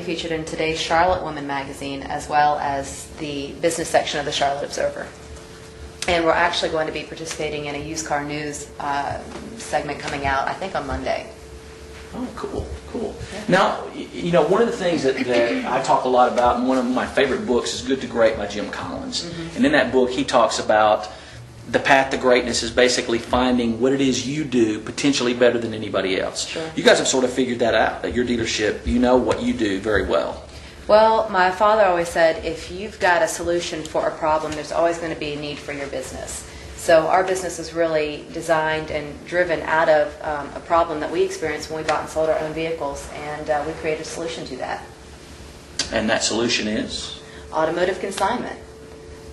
featured in today's Charlotte Woman magazine, as well as the business section of the Charlotte Observer. And we're actually going to be participating in a used car news segment coming out, I think, on Monday. Oh, cool, cool. Yeah. Now, you know, one of the things that I talk a lot about, and one of my favorite books is Good to Great by Jim Collins. Mm-hmm. And in that book, he talks about the path to greatness is basically finding what it is you do potentially better than anybody else. Sure. You guys have sort of figured that out at your dealership. You know what you do very well. Well, my father always said, if you've got a solution for a problem, there's always going to be a need for your business. So our business is really designed and driven out of a problem that we experienced when we bought and sold our own vehicles, and we created a solution to that. And that solution is? Automotive consignment.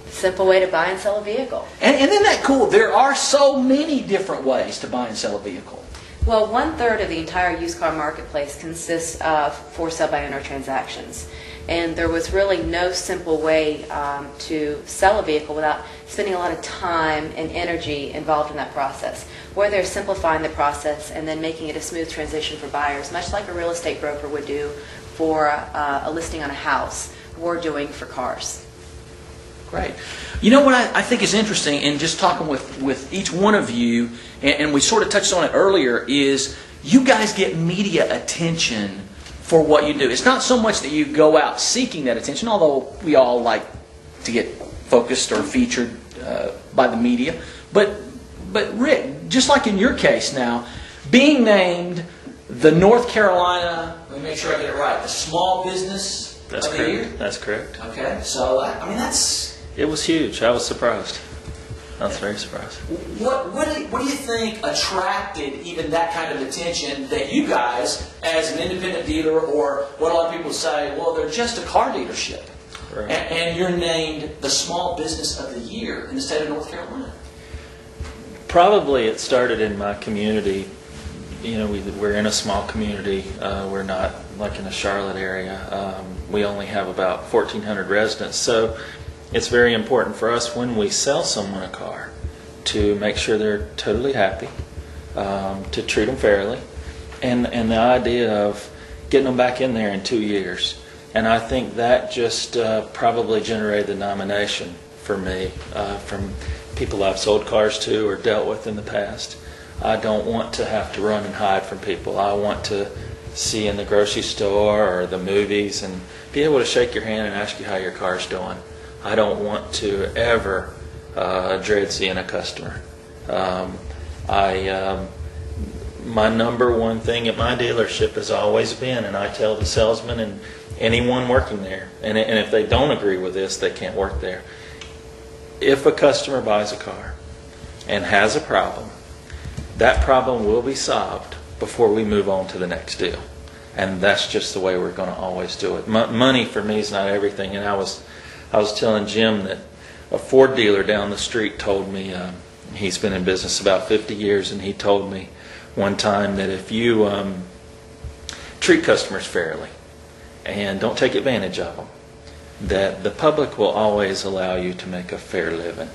Simple way to buy and sell a vehicle. And isn't that cool? There are so many different ways to buy and sell a vehicle. Well, 1/3 of the entire used car marketplace consists of for sale by owner transactions. And there was really no simple way to sell a vehicle without spending a lot of time and energy involved in that process. Where they're simplifying the process and then making it a smooth transition for buyers, much like a real estate broker would do for a listing on a house, we're doing for cars. Great. You know what I think is interesting, and just talking with each one of you, and we sort of touched on it earlier, is you guys get media attention for what you do. It's not so much that you go out seeking that attention, although we all like to get focused or featured by the media. But Rick, just like in your case now, being named the North Carolina, let me make sure I get it right, the Small Business That's of the correct. Year? That's correct. Okay, so I mean that's... It was huge. I was surprised. I was very surprised. What do you think attracted even that kind of attention that you guys, as an independent dealer, or what a lot of people say, well, they're just a car dealership, Right. and you're named the Small Business of the Year in the state of North Carolina? Probably it started in my community. You know, we're in a small community. We're not like in the Charlotte area. We only have about 1,400 residents. So it's very important for us when we sell someone a car to make sure they're totally happy, to treat them fairly, and the idea of getting them back in there in 2 years. And I think that just probably generated the nomination for me from people I've sold cars to or dealt with in the past. I don't want to have to run and hide from people. I want to see in the grocery store or the movies and be able to shake your hand and ask you how your car's doing. I don't want to ever dread seeing a customer. My number one thing at my dealership has always been, and I tell the salesman and anyone working there, and if they don't agree with this, they can't work there. If a customer buys a car and has a problem, that problem will be solved before we move on to the next deal. And that's just the way we're going to always do it. Money for me is not everything, and I was telling Jim that a Ford dealer down the street told me, he's been in business about 50 years, and he told me one time that if you treat customers fairly and don't take advantage of them, that the public will always allow you to make a fair living.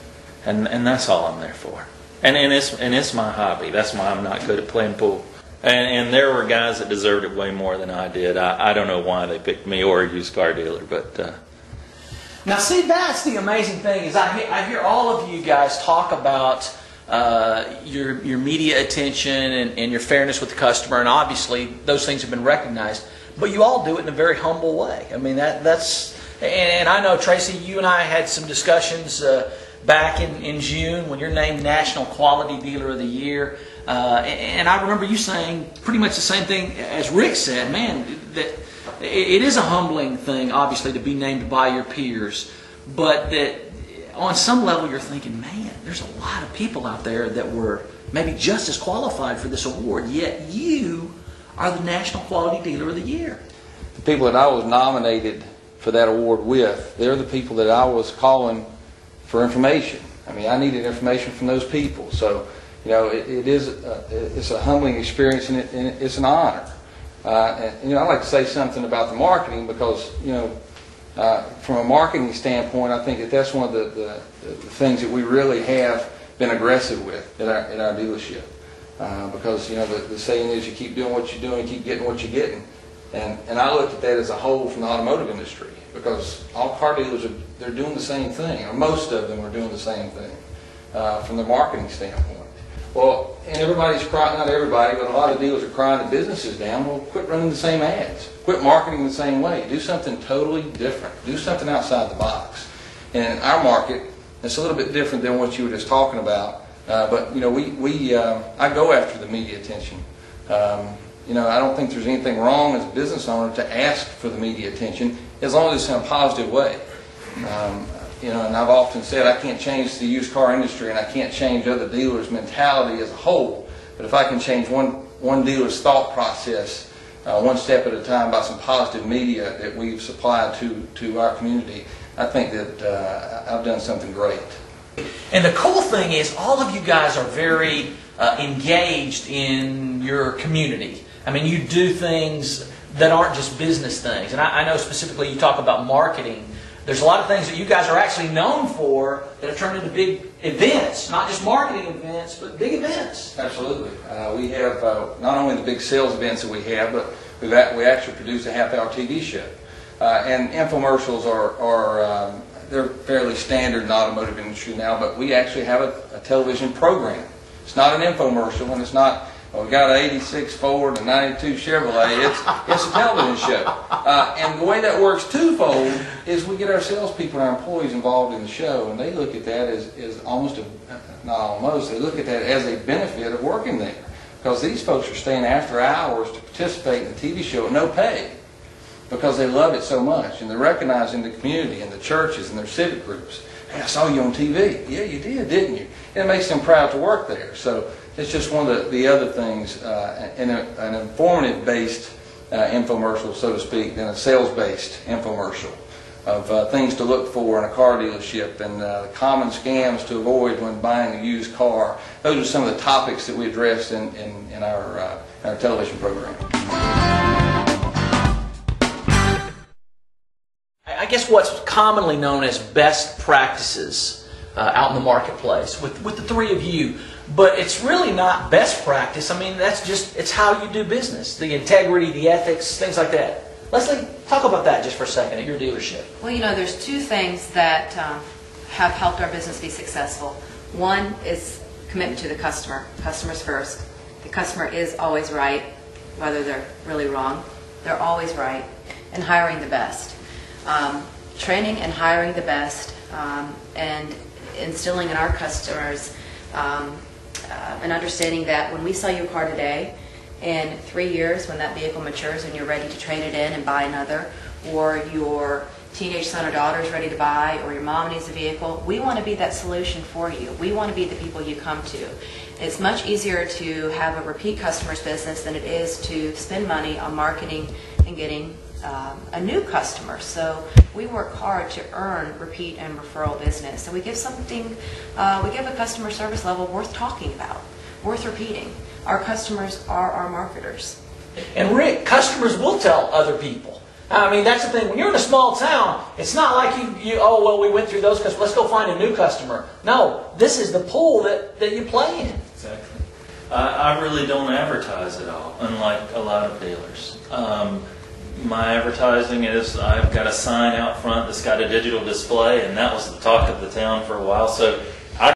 And that's all I'm there for. And it's my hobby. That's why I'm not good at playing pool. And there were guys that deserved it way more than I did. I don't know why they picked me or a used car dealer, but... Now, see, that's the amazing thing is I hear all of you guys talk about your media attention and your fairness with the customer, and obviously those things have been recognized. But you all do it in a very humble way. I mean, that's and I know, Tracy, you and I had some discussions back in June when you're named National Quality Dealer of the Year, and I remember you saying pretty much the same thing as Rick said. Man, that it is a humbling thing, obviously, to be named by your peers, but that on some level you're thinking, man, there's a lot of people out there that were maybe just as qualified for this award, yet you are the National Quality Dealer of the Year. The people that I was nominated for that award with, they're the people that I was calling for information. I mean, I needed information from those people. So, you know, it's a humbling experience, and it's an honor. And, you know, I'd like to say something about the marketing because, you know, from a marketing standpoint, I think that's one of the things that we really have been aggressive with at our dealership. Because, you know, the saying is you keep doing what you're doing, keep getting what you're getting. And I looked at that as a whole from the automotive industry, because all car dealers they're doing the same thing, or most of them are doing the same thing from the marketing standpoint. Well, and everybody's crying, not everybody, but a lot of dealers are crying the business is down. Well, quit running the same ads. Quit marketing the same way. Do something totally different. Do something outside the box. And in our market, it's a little bit different than what you were just talking about. But, you know, I go after the media attention. You know, I don't think there's anything wrong as a business owner to ask for the media attention, as long as it's in a positive way. You know, and I've often said I can't change the used car industry and I can't change other dealers' mentality as a whole, but if I can change one dealer's thought process one step at a time by some positive media that we've supplied to our community, I think that I've done something great. And the cool thing is all of you guys are very engaged in your community. I mean, you do things that aren't just business things. And I know specifically you talk about marketing. There's a lot of things that you guys are actually known for that have turned into big events, not just marketing events, but big events. Absolutely. We have not only the big sales events that we have, but we actually produce a half-hour TV show. And infomercials are they're fairly standard in the automotive industry now, but we actually have a television program. It's not an infomercial, and it's not, well, we got an 86 Ford and 92 Chevrolet. It's a television show. And the way that works twofold is we get our salespeople and our employees involved in the show, and they look at that as almost, not almost, they look at that as a benefit of working there. Because these folks are staying after hours to participate in the TV show at no pay, because they love it so much, and they're recognizing the community and the churches and their civic groups. Hey, I saw you on TV. Yeah, you did, didn't you? And it makes them proud to work there. So it's just one of the other things, an informative-based infomercial, so to speak, than a sales-based infomercial of things to look for in a car dealership and the common scams to avoid when buying a used car. Those are some of the topics that we address in our television program. I guess what's commonly known as best practices out in the marketplace with the three of you, but it's really not best practice. I mean, it's how you do business, the integrity, the ethics, things like that. Leslie, talk about that just for a second at your dealership. Well, you know, there's two things that have helped our business be successful. One is commitment to the customer. Customers first. The customer is always right, whether they're really wrong. They're always right. And hiring the best. Training and hiring the best, and instilling in our customers an understanding that when we sell you a car today, in 3 years when that vehicle matures and you're ready to trade it in and buy another, or your teenage son or daughter is ready to buy, or your mom needs a vehicle, we want to be that solution for you. We want to be the people you come to. It's much easier to have a repeat customer's business than it is to spend money on marketing and getting a new customer. So we work hard to earn repeat and referral business, and we give a customer service level worth talking about, worth repeating. Our customers are our marketers. And Rick, customers will tell other people. I mean, that's the thing. When you're in a small town, it's not like oh, well, we went through those customers, let's go find a new customer. No, this is the pool that you play in. Exactly. I really don't advertise at all, unlike a lot of dealers. My advertising is I've got a sign out front that's got a digital display, and that was the talk of the town for a while. So